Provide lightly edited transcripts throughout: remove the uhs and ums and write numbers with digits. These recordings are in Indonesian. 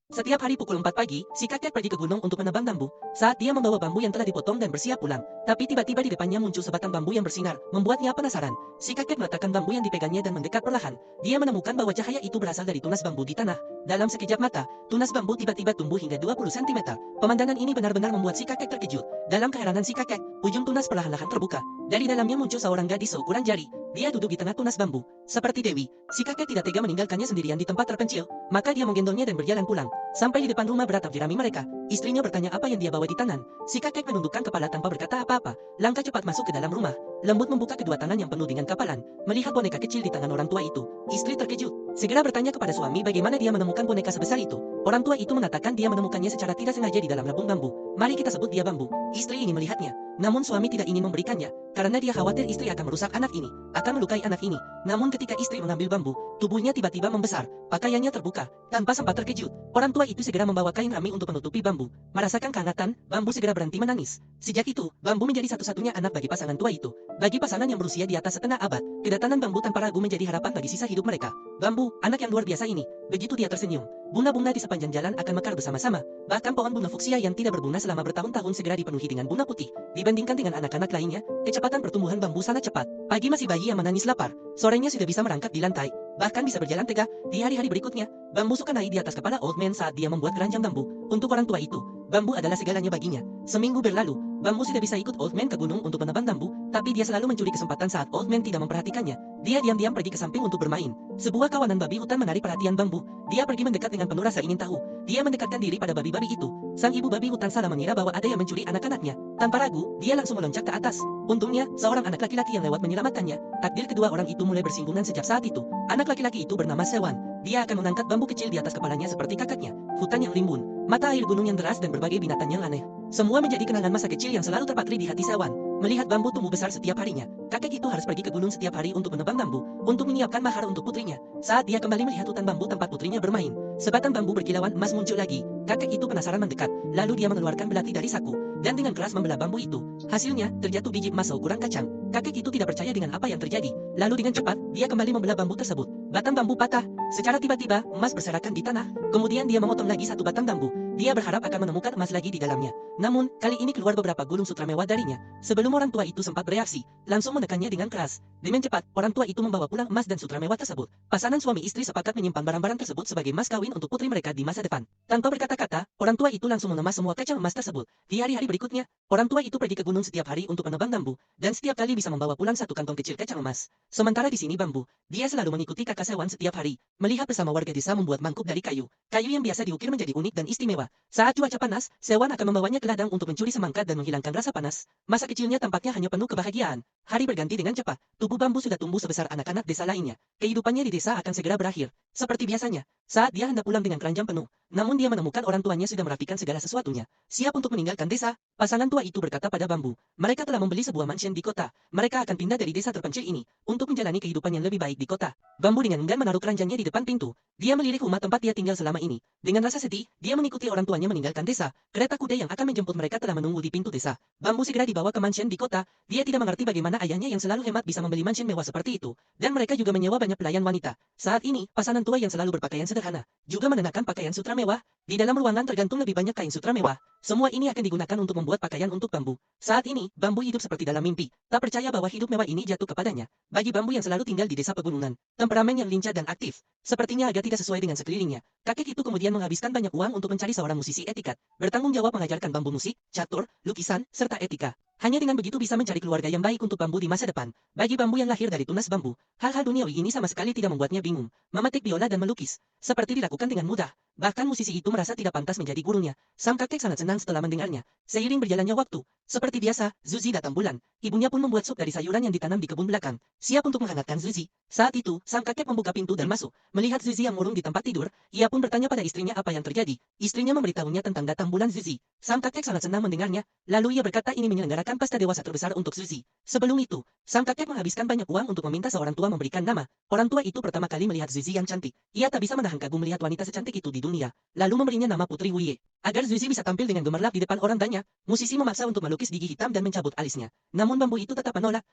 Setiap hari pukul 4 pagi, si kakek pergi ke gunung untuk menebang bambu. Saat dia membawa bambu yang telah dipotong dan bersiap pulang, tapi tiba-tiba di depannya muncul sebatang bambu yang bersinar, membuatnya penasaran. Si kakek meletakkan bambu yang dipegangnya dan mendekat perlahan. Dia menemukan bahwa cahaya itu berasal dari tunas bambu di tanah. Dalam sekejap mata, tunas bambu tiba-tiba tumbuh hingga 20 cm. Pemandangan ini benar-benar membuat si kakek terkejut. Dalam keheranan si kakek, ujung tunas perlahan-lahan terbuka. Dari dalamnya muncul seorang gadis seukuran jari. Dia duduk di tengah tunas bambu. Seperti Dewi, si kakek tidak tega meninggalkannya sendirian di tempat terpencil, maka dia menggendongnya dan berjalan pulang. Sampai di depan rumah beratap jerami mereka, istrinya bertanya apa yang dia bawa di tangan. Si kakek menundukkan kepala tanpa berkata apa-apa. Langkah cepat masuk ke dalam rumah. Lembut membuka kedua tangan yang penuh dengan kapalan. Melihat boneka kecil di tangan orang tua itu, istri terkejut. Segera bertanya kepada suami bagaimana dia menemukan boneka sebesar itu. Orang tua itu mengatakan dia menemukannya secara tidak sengaja di dalam rebung bambu. Mari kita sebut dia bambu. Istri ingin melihatnya, namun suami tidak ingin memberikannya, karena dia khawatir istri akan merusak anak ini, akan melukai anak ini. Namun ketika istri mengambil bambu, tubuhnya tiba-tiba membesar, pakaiannya terbuka. Tanpa sempat terkejut, orang tua itu segera membawa kain rami untuk menutupi bambu. Merasakan kehangatan, bambu segera berhenti menangis. Sejak itu, bambu menjadi satu-satunya anak bagi pasangan tua itu. Bagi pasangan yang berusia di atas setengah abad, kedatangan bambu tanpa ragu menjadi harapan bagi sisa hidup mereka. Bambu, anak yang luar biasa ini. Begitu dia tersenyum, bunga-bunga di sepanjang jalan akan mekar bersama-sama. Bahkan pohon bunga fuksia yang tidak berbunga selama bertahun-tahun segera dipenuhi dengan bunga putih. Dibandingkan dengan anak-anak lainnya, kecepatan pertumbuhan bambu sangat cepat. Pagi masih bayi yang menangis lapar, sorenya sudah bisa merangkak di lantai, bahkan bisa berjalan tegak. Di hari-hari berikutnya, bambu suka naik di atas kepala Old Man saat dia membuat keranjang bambu. Untuk orang tua itu, bambu adalah segalanya baginya. Seminggu berlalu, bambu sudah bisa ikut Old Man ke gunung untuk menebang bambu, tapi dia selalu mencuri kesempatan saat Old Man tidak memperhatikannya. Dia diam-diam pergi ke samping untuk bermain. Sebuah kawanan babi hutan menarik perhatian bambu. Dia pergi mendekat dengan penuh rasa ingin tahu. Dia mendekatkan diri pada babi-babi itu. Sang ibu babi hutan salah mengira bahwa ada yang mencuri anak-anaknya. Tanpa ragu, dia langsung meloncat ke atas. Untungnya, seorang anak laki-laki yang lewat menyelamatkannya. Takdir kedua orang itu mulai bersinggungan sejak saat itu. Anak laki-laki itu bernama Sewan. Dia akan mengangkat bambu kecil di atas kepalanya seperti kakaknya. Hutan yang limbun, mata air gunung yang deras dan berbagai binatang yang aneh. Semua menjadi kenangan masa kecil yang selalu terpatri di hati Sewan. Melihat bambu tumbuh besar setiap harinya, kakek itu harus pergi ke gunung setiap hari untuk menebang bambu, untuk menyiapkan mahar untuk putrinya. Saat dia kembali melihat hutan bambu tempat putrinya bermain, sebatang bambu berkilauan emas muncul lagi. Kakek itu penasaran mendekat, lalu dia mengeluarkan belati dari saku, dan dengan keras membelah bambu itu. Hasilnya, terjatuh biji emas seukuran kacang. Kakek itu tidak percaya dengan apa yang terjadi, lalu dengan cepat, dia kembali membelah bambu tersebut. Batang bambu patah, secara tiba-tiba, emas berserakan di tanah. Kemudian dia memotong lagi satu batang bambu. Dia berharap akan menemukan emas lagi di dalamnya. Namun, kali ini keluar beberapa gulung sutra mewah darinya. Sebelum orang tua itu sempat bereaksi, langsung menekannya dengan keras. Dengan cepat, orang tua itu membawa pulang emas dan sutra mewah tersebut. Pasangan suami istri sepakat menyimpan barang-barang tersebut sebagai mas kawin untuk putri mereka di masa depan. Tanpa berkata-kata, orang tua itu langsung mengemas semua kacang emas tersebut. Di hari-hari berikutnya, orang tua itu pergi ke gunung setiap hari untuk menebang bambu, dan setiap kali bisa membawa pulang satu kantong kecil kacang emas. Sementara di sini bambu, dia selalu mengikuti kakak Sewan setiap hari, melihat bersama warga desa membuat mangkuk dari kayu. Kayu yang biasa diukir menjadi unik dan istimewa. Saat cuaca panas, Sewan akan membawanya ke ladang untuk mencuri semangka dan menghilangkan rasa panas. Masa kecilnya tampaknya hanya penuh kebahagiaan. Hari berganti dengan cepat. Tubuh bambu sudah tumbuh sebesar anak-anak desa lainnya. Kehidupannya di desa akan segera berakhir. Seperti biasanya, saat dia hendak pulang dengan keranjang penuh, namun dia menemukan orang tuanya sudah merapikan segala sesuatunya. Siap untuk meninggalkan desa, pasangan tua itu berkata pada bambu, mereka telah membeli sebuah mansion di kota. Mereka akan pindah dari desa terpencil ini untuk menjalani kehidupan yang lebih baik di kota. Bambu dengan enggan menaruh keranjangnya di depan pintu. Dia melirik rumah tempat dia tinggal selama ini. Dengan rasa sedih, dia mengikuti orang tuanya meninggalkan desa. Kereta kuda yang akan menjemput mereka telah menunggu di pintu desa. Bambu segera dibawa ke mansion di kota. Dia tidak mengerti bagaimana ayahnya yang selalu hemat bisa membeli mansion mewah seperti itu. Dan mereka juga menyewa banyak pelayan wanita. Saat ini, pasangan tua yang selalu berpakaian sederhana, juga mengenakan pakaian sutra mewah. Di dalam ruangan tergantung lebih banyak kain sutra mewah. Semua ini akan digunakan untuk membuat pakaian untuk bambu. Saat ini, bambu hidup seperti dalam mimpi. Tak percaya bahwa hidup mewah ini jatuh kepadanya. Bagi bambu yang selalu tinggal di desa pegunungan, temperamen yang lincah dan aktif, sepertinya agak tidak sesuai dengan sekelilingnya. Kakek itu kemudian menghabiskan banyak uang untuk mencari seorang musisi etikat, bertanggung jawab mengajarkan bambu musik, catur, lukisan, serta etika. Hanya dengan begitu bisa mencari keluarga yang baik untuk bambu di masa depan. Bagi bambu yang lahir dari tunas bambu, hal-hal duniawi ini sama sekali tidak membuatnya bingung. Memetik biola dan melukis, seperti dilakukan dengan mudah. Bahkan musisi itu merasa tidak pantas menjadi gurunya. Sang kakek sangat senang setelah mendengarnya. Seiring berjalannya waktu, seperti biasa, Zuzi datang bulan. Ibunya pun membuat sup dari sayuran yang ditanam di kebun belakang, siap untuk menghangatkan Zuzi. Saat itu, sang kakek membuka pintu dan masuk. Melihat Zuzi yang murung di tempat tidur, ia pun bertanya pada istrinya apa yang terjadi. Istrinya memberitahunya tentang datang bulan Zuzi. Sang kakek sangat senang mendengarnya, lalu ia berkata ini menyelenggarakan pesta dewasa terbesar untuk Zuzi. Sebelum itu, sang kakek menghabiskan banyak uang untuk meminta seorang tua memberikan nama. Orang tua itu pertama kali melihat Zuzi yang cantik. Ia tak bisa menahan kagum melihat wanita secantik itu di dunia, lalu memberinya nama Putri Wuye. Agar Zuizi bisa tampil dengan gemerlap di depan orang banyak, musisi memaksa untuk melukis gigi hitam dan mencabut alisnya. Namun bambu itu tetap menolak.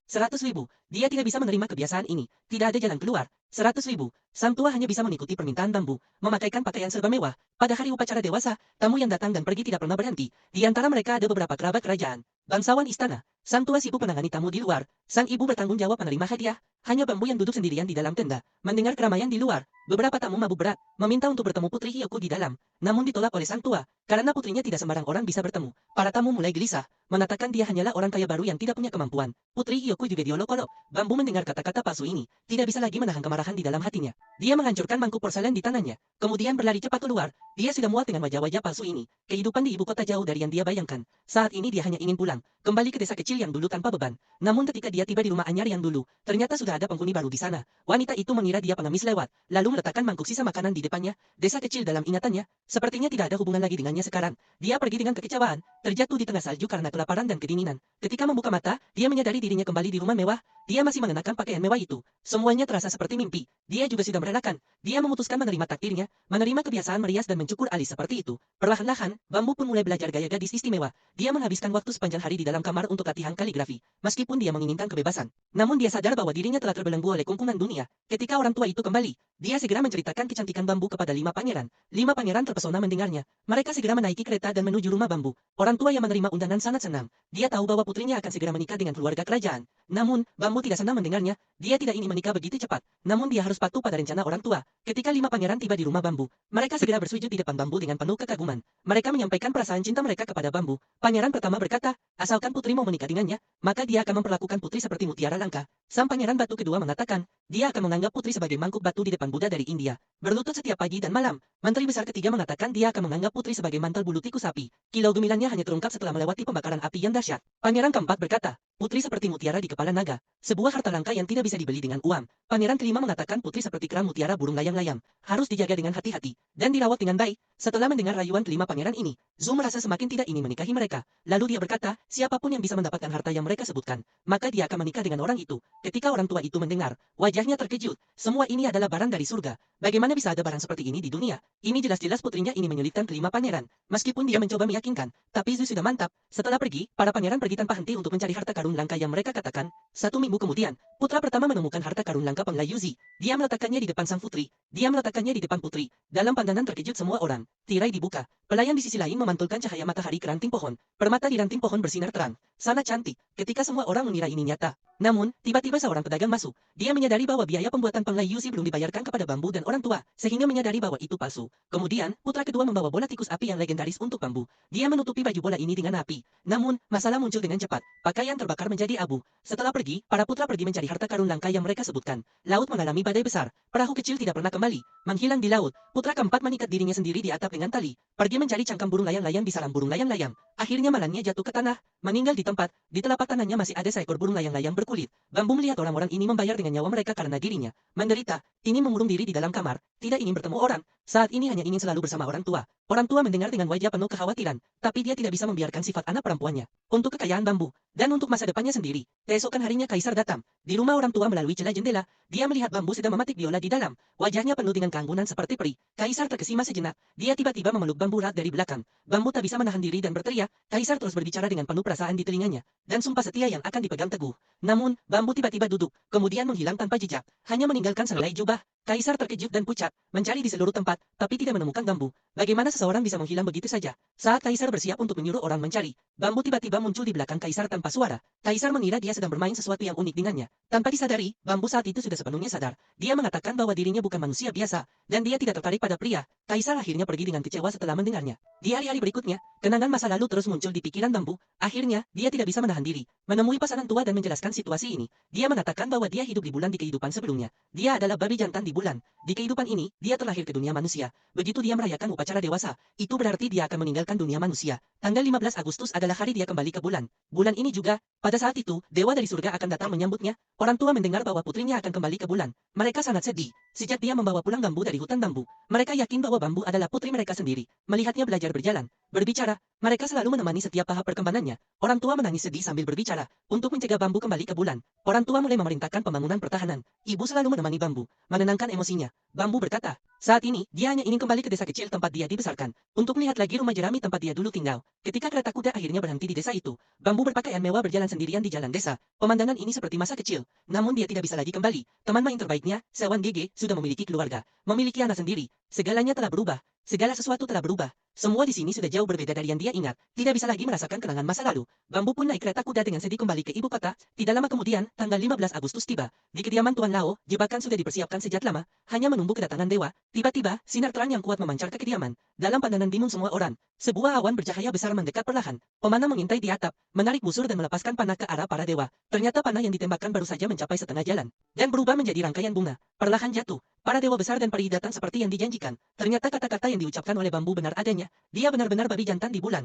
100.000. Dia tidak bisa menerima kebiasaan ini. Tidak ada jalan keluar. 100.000. Sang tua hanya bisa mengikuti permintaan bambu, memakaikan pakaian serba mewah. Pada hari upacara dewasa, tamu yang datang dan pergi tidak pernah berhenti. Di antara mereka ada beberapa kerabat kerajaan, bangsawan istana. Sang tua sibuk menangani tamu di luar. Sang ibu bertanggung jawab menerima hadiah. Hanya bambu yang duduk sendirian di dalam tenda, mendengar keramaian di luar. Beberapa tamu mabuk berat, meminta untuk bertemu Putri Hyoku di dalam. Namun ditolak oleh sang tua, karena putrinya tidak sembarang orang bisa bertemu. Para tamu mulai gelisah, mengatakan dia hanyalah orang kaya baru yang tidak punya kemampuan. Putri Hyoku juga diolok-olok. Bambu mendengar kata-kata palsu ini, tidak bisa lagi menahan kemarahan di dalam hatinya. Dia menghancurkan mangkuk porselen di tangannya, kemudian berlari cepat keluar. Dia sudah muak dengan wajah-wajah palsu ini. Kehidupan di ibu kota jauh dari yang dia bayangkan. Saat ini dia hanya ingin pulang, kembali ke desa kecil yang dulu tanpa beban. Namun ketika dia tiba di rumah anyar yang dulu, ternyata sudah ada penghuni baru di sana. Wanita itu mengira dia pengemis lewat, lalu meletakkan mangkuk sisa makanan di depannya. Desa kecil dalam ingatannya, sepertinya tidak ada hubungan lagi dengannya sekarang. Dia pergi dengan kekecewaan, terjatuh di tengah salju karena kelaparan dan kedinginan. Ketika membuka mata, dia menyadari dirinya kembali di rumah mewah. Dia masih mengenakan pakaian mewah itu. Semuanya terasa seperti mimpi. Dia juga sudah merelakan. Dia memutuskan menerima takdirnya, menerima kebiasaan merias dan mencukur alis seperti itu. Perlahan-lahan, bambu pun mulai belajar gaya gadis istimewa. Dia menghabiskan waktu sepanjang hari di dalam kamar untuk latihan kaligrafi, meskipun dia menginginkan kebebasan. Namun dia sadar bahwa dirinya telah terbelenggu oleh kungkungan dunia. Ketika orang tua itu kembali, dia segera menceritakan kecantikan bambu kepada 5 pangeran. 5 pangeran terpesona mendengarnya. Mereka segera menaiki kereta dan menuju rumah bambu. Orang tua yang menerima undangan sangat senang. Dia tahu bahwa putrinya akan segera menikah dengan keluarga kerajaan. Namun, bambu tidak senang mendengarnya. Dia tidak ingin menikah begitu cepat. Namun dia harus patuh pada rencana orang tua. Ketika 5 pangeran tiba di rumah bambu, mereka segera bersujud di depan bambu dengan penuh kekaguman. Mereka menyampaikan perasaan cinta mereka kepada bambu. Pangeran pertama berkata, asalkan putri mau menikah dengannya, maka dia akan memperlakukan putri seperti mutiara langka. Sang pangeran batu kedua mengatakan, dia akan menganggap putri sebagai mangkuk batu di depan Buddha dari India, berlutut setiap pagi dan malam. Menteri besar ketiga mengatakan dia akan menganggap putri sebagai mantel bulu tikus sapi. Kilau gemilannya hanya terungkap setelah melewati pembakaran api yang dahsyat. Pangeran keempat berkata, putri seperti mutiara di kepala naga, sebuah harta langka yang tidak bisa dibeli dengan uang. Pangeran kelima mengatakan putri seperti kerang mutiara burung layang-layang, harus dijaga dengan hati-hati dan dirawat dengan baik. Setelah mendengar rayuan kelima pangeran ini, Zhu merasa semakin tidak ingin menikahi mereka. Lalu dia berkata, siapapun yang bisa mendapatkan harta yang mereka sebutkan, maka dia akan menikah dengan orang itu. Ketika orang tua itu mendengar, wajahnya terkejut. Semua ini adalah barang dari surga. Bagaimana bisa ada barang seperti ini di dunia? Ini jelas-jelas putrinya ini menyulitkan kelima pangeran. Meskipun dia mencoba meyakinkan, tapi Zhu sudah mantap. Setelah pergi, para pangeran pergi tanpa henti untuk mencari harta karun langka yang mereka katakan. 1 minggu kemudian, putra pertama menemukan harta karun langka Penglai Yuzi. Dia meletakkannya di depan sang putri. Dia meletakkannya di depan putri. Dalam pandangan terkejut semua orang, tirai dibuka. Pelayan di sisi lain memantulkan cahaya matahari ke ranting pohon. Permata di ranting pohon bersinar terang. Sangat cantik. Ketika semua orang mengira ini nyata. Namun, tiba-tiba seorang pedagang masuk. Dia menyadari bahwa biaya pembuatan Penglai Yuzi belum dibayarkan kepada bambu dan orang tua, sehingga menyadari bahwa itu palsu. Kemudian, putra kedua membawa bola tikus api yang legendaris untuk bambu. Dia menutupi baju bola ini dengan api. Namun, masalah muncul dengan cepat. Pakaian terbakar menjadi abu. Setelah pergi, para putra pergi mencari harta karun langka yang mereka sebutkan. Laut mengalami badai besar. Perahu kecil tidak pernah kembali. Menghilang di laut. Putra keempat mengikat dirinya sendiri di atap dengan tali. Pergi mencari cangkang burung layang-layang di sarang burung layang-layang. Akhirnya malamnya jatuh ke tanah, meninggal di tempat. Di telapak tangannya masih ada seekor burung layang-layang berkulit. Bambu melihat orang-orang ini membayar dengan nyawa mereka karena dirinya menderita, ingin mengurung diri di dalam kamar, tidak ingin bertemu orang. Saat ini hanya ingin selalu bersama orang tua. Orang tua mendengar dengan wajah penuh kekhawatiran, tapi dia tidak bisa membiarkan sifat anak perempuannya. Untuk kekayaan bambu, dan untuk masa depannya sendiri. Keesokan harinya Kaisar datang. Di rumah orang tua melalui celah jendela, dia melihat bambu sedang mematik biola di dalam. Wajahnya penuh dengan keanggunan seperti peri. Kaisar terkesima sejenak. Dia tiba-tiba memeluk bambu erat dari belakang. Bambu tak bisa menahan diri dan berteriak. Kaisar terus berbicara dengan penuh perasaan di telinganya, dan sumpah setia yang akan dipegang teguh. Namun, bambu tiba-tiba duduk, kemudian menghilang tanpa jejak, hanya meninggalkan selai jubah. Kaisar terkejut dan pucat, mencari di seluruh tempat, tapi tidak menemukan bambu. Bagaimana seseorang bisa menghilang begitu saja? Saat Kaisar bersiap untuk menyuruh orang mencari, bambu tiba-tiba muncul di belakang Kaisar tanpa suara. Kaisar mengira dia sedang bermain sesuatu yang unik dengannya. Tanpa disadari, bambu saat itu sudah sepenuhnya sadar. Dia mengatakan bahwa dirinya bukan manusia biasa, dan dia tidak tertarik pada pria. Kaisar akhirnya pergi dengan kecewa setelah mendengarnya. Di hari-hari berikutnya, kenangan masa lalu terus muncul di pikiran bambu. Akhirnya, dia tidak bisa menahan diri, menemui pasangan tua dan menjelaskan situasi ini. Dia mengatakan bahwa dia hidup di bulan di kehidupan sebelumnya. Dia adalah babi jantan di bulan. Di kehidupan ini, dia terlahir ke dunia manusia. Begitu dia merayakan upacara dewasa, itu berarti dia akan meninggalkan dunia manusia. Tanggal 15 Agustus adalah hari dia kembali ke bulan. Bulan ini juga, Pada saat itu, dewa dari surga akan datang menyambutnya. Orang tua mendengar bahwa putrinya akan kembali ke bulan. Mereka sangat sedih. Sejak dia membawa pulang bambu dari hutan bambu, mereka yakin bahwa bambu adalah putri mereka sendiri. Melihatnya belajar berjalan, berbicara, mereka selalu menemani setiap tahap perkembangannya. Orang tua menangis sedih sambil berbicara. Untuk mencegah bambu kembali ke bulan, orang tua mulai memerintahkan pembangunan pertahanan. Ibu selalu menemani bambu, menenangkan emosinya. Bambu berkata, saat ini, dia hanya ingin kembali ke desa kecil tempat dia dibesarkan, untuk melihat lagi rumah jerami tempat dia dulu tinggal. Ketika kereta kuda akhirnya berhenti di desa itu, bambu berpakaian mewah berjalan sendirian di jalan desa. Pemandangan ini seperti masa kecil, namun dia tidak bisa lagi kembali. Teman main terbaiknya, Sewan Gege, sudah memiliki keluarga, memiliki anak sendiri. Segalanya telah berubah. Segala sesuatu telah berubah. Semua di sini sudah jauh berbeda dari yang dia ingat. Tidak bisa lagi merasakan kenangan masa lalu. Bambu pun naik kereta kuda dengan sedih kembali ke ibu kota. Tidak lama kemudian, tanggal 15 Agustus tiba. Di kediaman Tuan Lao, jebakan sudah dipersiapkan sejak lama, hanya menunggu kedatangan dewa. Tiba-tiba, sinar terang yang kuat memancar ke kediaman. Dalam pandangan bingung semua orang, sebuah awan bercahaya besar mendekat perlahan. Pemanah mengintai di atap, menarik busur dan melepaskan panah ke arah para dewa. Ternyata panah yang ditembakkan baru saja mencapai setengah jalan, dan berubah menjadi rangkaian bunga. Perlahan jatuh. Para dewa besar dan peri datang seperti yang dijanjikan. Ternyata kata-kata yang diucapkan oleh bambu benar adanya. Dia benar-benar babi jantan di bulan.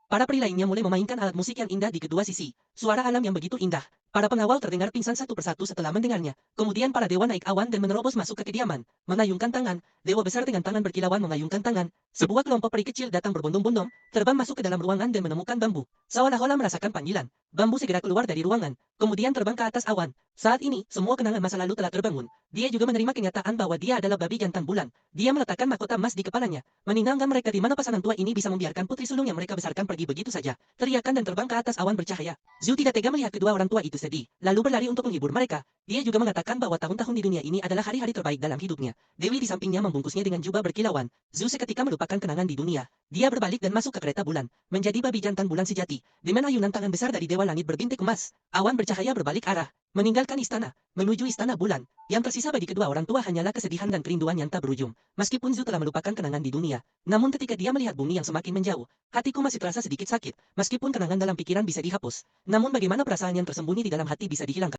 Para peri lainnya mulai memainkan alat musik yang indah di kedua sisi. Suara alam yang begitu indah. Para pengawal terdengar pingsan satu persatu setelah mendengarnya. Kemudian para dewa naik awan dan menerobos masuk ke kediaman. Mengayunkan tangan. Dewa besar dengan tangan berkilauan mengayunkan tangan. Sebuah kelompok peri kecil datang berbondong-bondong, terbang masuk ke dalam ruangan dan menemukan bambu. Seolah-olah merasakan panggilan. Bambu segera keluar dari ruangan. Kemudian terbang ke atas awan. Saat ini, semua kenangan masa lalu telah terbangun. Dia juga menerima kenyataan bahwa dia adalah babi jantan bulan. Dia meletakkan mahkota emas di kepalanya, meninggalkan mereka di mana pasangan tua ini bisa membiarkan putri sulung yang mereka besarkan pergi begitu saja. Teriakan dan terbang ke atas awan bercahaya. Zhu tidak tega melihat kedua orang tua itu sedih, lalu berlari untuk menghibur mereka. Dia juga mengatakan bahwa tahun-tahun di dunia ini adalah hari-hari terbaik dalam hidupnya. Dewi di sampingnya membungkusnya dengan jubah berkilauan. Zhu seketika melupakan kenangan di dunia. Dia berbalik dan masuk ke kereta bulan, menjadi babi jantan bulan sejati. Dengan ayunan tangan besar dari dewa langit berbintik emas, awan bercahaya berbalik arah, meninggalkan istana, menuju istana bulan. Yang tersisa bagi kedua orang tua hanyalah kesedihan dan kerinduan yang tak berujung. Meskipun Zhu telah melupakan kenangan di dunia, namun ketika dia melihat bumi yang semakin menjauh, hatiku masih terasa sedikit sakit. Meskipun kenangan dalam pikiran bisa dihapus, namun bagaimana perasaan yang tersembunyi di dalam hati bisa dihilangkan?